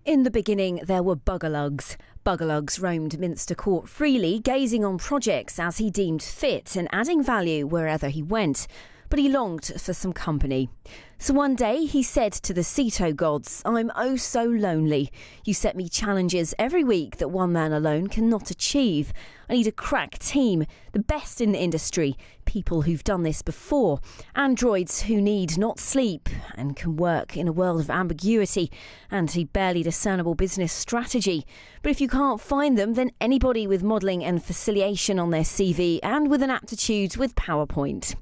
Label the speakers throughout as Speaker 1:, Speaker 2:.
Speaker 1: In the beginning, there were buggerlugs. Buggerlugs roamed Minster Court freely, gazing on projects as he deemed fit and adding value wherever he went. But he longed for some company. So one day he said to the Ceto gods, "I'm oh so lonely. You set me challenges every week that one man alone cannot achieve. I need a crack team, the best in the industry, people who've done this before, androids who need not sleep and can work in a world of ambiguity and a barely discernible business strategy. But if you can't find them, then anybody with modelling and facilitation on their CV and with an aptitude with PowerPoint."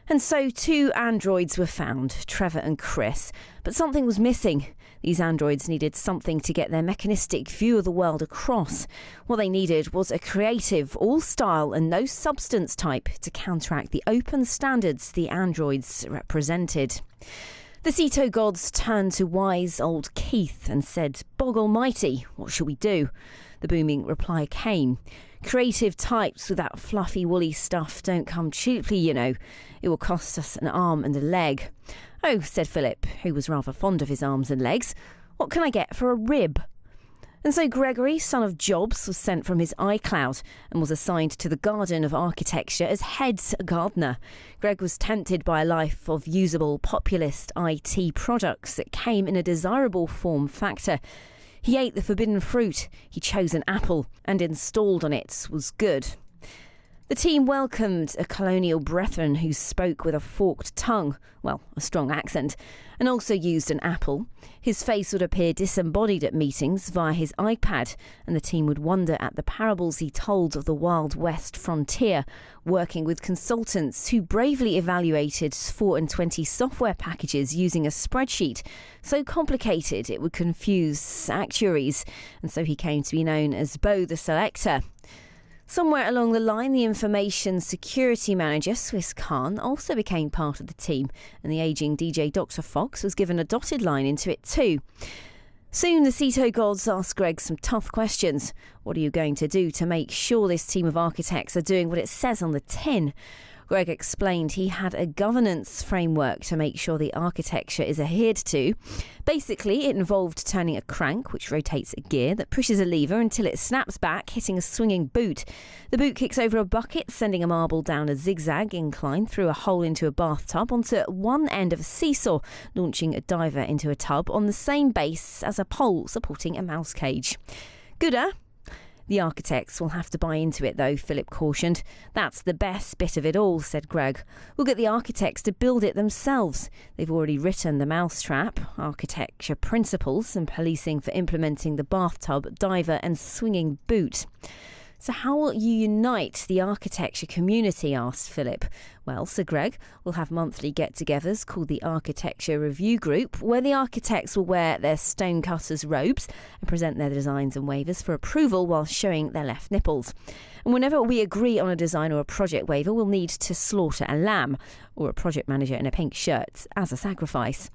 Speaker 1: And so 2 androids were found, Trevor and Chris. But something was missing. These androids needed something to get their mechanistic view of the world across. What they needed was a creative, all-style and no-substance type to counteract the open standards the androids represented. The Ceto gods turned to wise old Keith and said, "Bog almighty, what shall we do?" The booming reply came. "Creative types with that fluffy woolly stuff don't come cheaply, you know. It will cost us an arm and a leg." "Oh," said Philip, who was rather fond of his arms and legs, "what can I get for a rib?" And so Gregory, son of Jobs, was sent from his iCloud and was assigned to the Garden of Architecture as head gardener. Greg was tempted by a life of usable, populist IT products that came in a desirable form factor. He ate the forbidden fruit, he chose an apple, and installed on it was good. The team welcomed a colonial brethren who spoke with a forked tongue, well, a strong accent, and also used an apple. His face would appear disembodied at meetings via his iPad, and the team would wonder at the parables he told of the Wild West frontier, working with consultants who bravely evaluated 4 and 20 software packages using a spreadsheet, so complicated it would confuse actuaries, and so he came to be known as Bo the Selector. Somewhere along the line, the information security manager, Swiss Khan, also became part of the team, and the ageing DJ Dr. Fox was given a dotted line into it too. Soon the Ceto gods asked Greg some tough questions. What are you going to do to make sure this team of architects are doing what it says on the tin? Greg explained he had a governance framework to make sure the architecture is adhered to. Basically, it involved turning a crank, which rotates a gear, that pushes a lever until it snaps back, hitting a swinging boot. The boot kicks over a bucket, sending a marble down a zigzag incline through a hole into a bathtub onto one end of a seesaw, launching a diver into a tub on the same base as a pole supporting a mouse cage. Gooder? The architects will have to buy into it though, Philip cautioned. "That's the best bit of it all," said Greg. "We'll get the architects to build it themselves. They've already written the mousetrap, architecture principles and policing for implementing the bathtub, diver and swinging boot." "So how will you unite the architecture community?" asked Philip. "Well," said Greg, "we'll have monthly get-togethers called the Architecture Review Group, where the architects will wear their stonecutters' robes and present their designs and waivers for approval while showing their left nipples. And whenever we agree on a design or a project waiver, we'll need to slaughter a lamb or a project manager in a pink shirt as a sacrifice.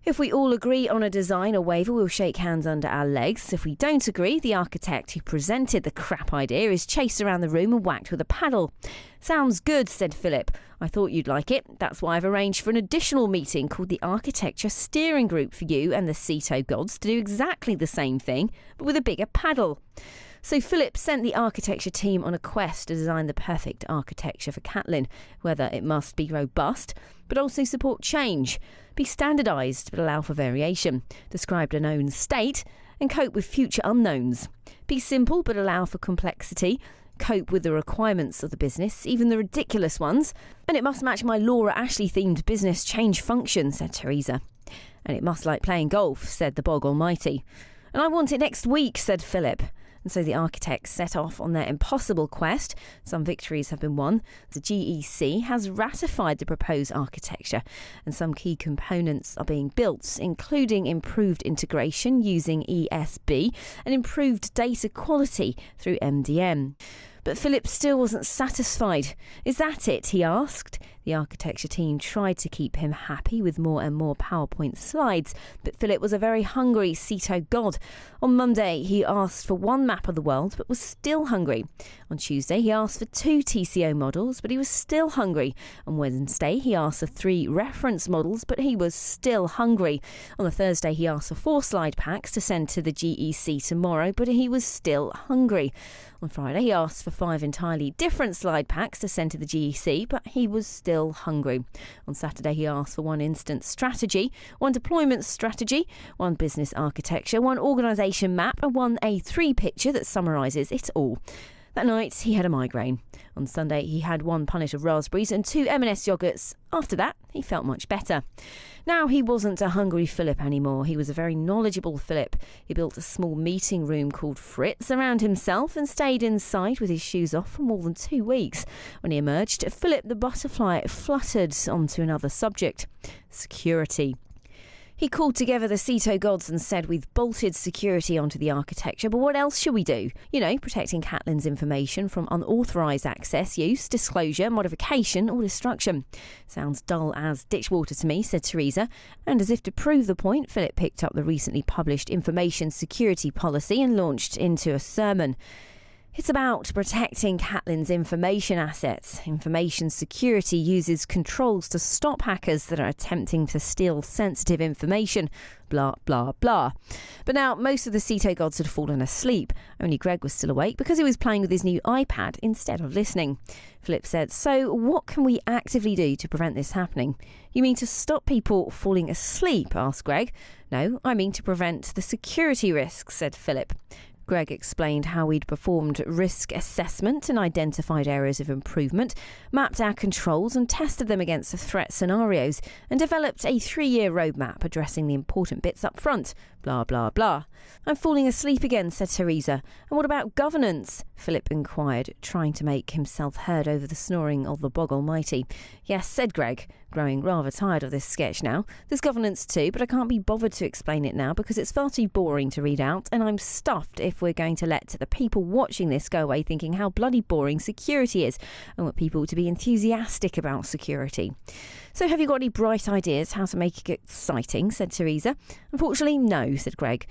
Speaker 1: If we all agree on a design or waiver, we'll shake hands under our legs. If we don't agree, the architect who presented the crap idea is chased around the room and whacked with a paddle." "Sounds good," said Philip. "I thought you'd like it. That's why I've arranged for an additional meeting called the Architecture Steering Group for you and the Ceto gods to do exactly the same thing, but with a bigger paddle." So Philip sent the architecture team on a quest to design the perfect architecture for Catlin, whether it must be robust, but also support change, be standardised but allow for variation, describe a known state and cope with future unknowns, be simple but allow for complexity, cope with the requirements of the business, even the ridiculous ones, and it must match my Laura Ashley themed business change function, said Teresa. "And it must like playing golf," said the Bog Almighty. "And I want it next week," said Philip. And so the architects set off on their impossible quest. Some victories have been won. The GEC has ratified the proposed architecture and some key components are being built, including improved integration using ESB and improved data quality through MDM. But Philip still wasn't satisfied. "Is that it?" he asked. The architecture team tried to keep him happy with more and more PowerPoint slides, but Philip was a very hungry Ceto god. On Monday, he asked for one map of the world, but was still hungry. On Tuesday, he asked for 2 TCO models, but he was still hungry. On Wednesday, he asked for 3 reference models, but he was still hungry. On the Thursday, he asked for 4 slide packs to send to the GEC tomorrow, but he was still hungry. On Friday, he asked for 5 entirely different slide packs to send to the GEC, but he was still hungry. On Saturday, he asked for 1 instance strategy, 1 deployment strategy, 1 business architecture, 1 organisation map, and 1 A3 picture that summarises it all. That night, he had a migraine. On Sunday, he had 1 punnet of raspberries and 2 M&S yoghurts. After that, he felt much better. Now he wasn't a hungry Philip anymore. He was a very knowledgeable Philip. He built a small meeting room called Fritz around himself and stayed inside with his shoes off for more than 2 weeks. When he emerged, Philip the butterfly fluttered onto another subject: security. He called together the Ceto gods and said, "We've bolted security onto the architecture, but what else should we do? Protecting Catlin's information from unauthorised access, use, disclosure, modification or destruction." "Sounds dull as ditchwater to me," said Teresa. And as if to prove the point, Philip picked up the recently published information security policy and launched into a sermon. It's about protecting Catlin's information assets. Information security uses controls to stop hackers that are attempting to steal sensitive information. Blah, blah, blah. But now most of the Ceto gods had fallen asleep. Only Greg was still awake because he was playing with his new iPad instead of listening. Philip said, "So what can we actively do to prevent this happening?" "You mean to stop people falling asleep?" asked Greg. "No, I mean to prevent the security risks," said Philip. Greg explained how we'd performed risk assessment and identified areas of improvement, mapped our controls and tested them against the threat scenarios, and developed a 3-year roadmap addressing the important bits up front. Blah, blah, blah. "I'm falling asleep again," said Teresa. "And what about governance?" Philip inquired, trying to make himself heard over the snoring of the Bog Almighty. "Yes," said Greg, growing rather tired of this sketch now. "There's governance too, but I can't be bothered to explain it now because it's far too boring to read out, and I'm stuffed if we're going to let the people watching this go away thinking how bloody boring security is. I want people to be enthusiastic about security." "So have you got any bright ideas how to make it exciting?" said Teresa. "Unfortunately, no," said Greg.